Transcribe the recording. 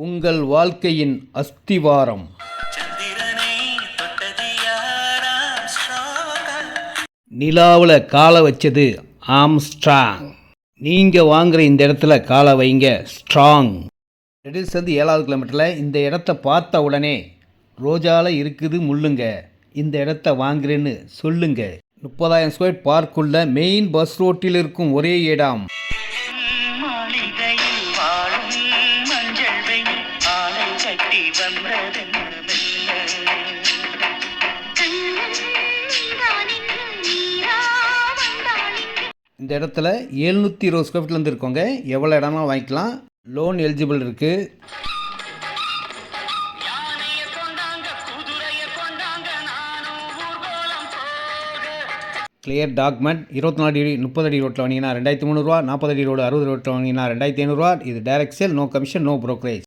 உங்கள் வாழ்க்கையின் அஸ்திவாரம். நிலாவில் காலை வச்சது ஆம்ஸ்ட்ராங். நீங்கள் வாங்குகிற இந்த இடத்துல காலை வைங்க ஸ்ட்ராங். ரெடில்ஸ்லேருந்து 7வது கிலோமீட்டரில் இந்த இடத்த பார்த்த உடனே ரோஜாவில் இருக்குது முள்ளுங்க, இந்த இடத்த வாங்குறேன்னு சொல்லுங்க. 30,000 ஸ்கொயர் பார்க்குள்ள மெயின் பஸ் ரோட்டில் இருக்கும் ஒரே இடம். இந்த இடத்துல 720 ஸ்கொயர் ஃபீட்லேருந்து இருக்கோங்க. எவ்வளோ இடமா வாங்கிக்கலாம். லோன் எலிஜிபிள் இருக்குது. Clear document. 24 அடி 30 அடி ரோட்டில் வாங்கினா 2300 ரூபா, 40 அடி ரோடு 60 ரோட்டில் வாங்கினா 2500 ரூபா. இது direct sale, no commission, no brokerage.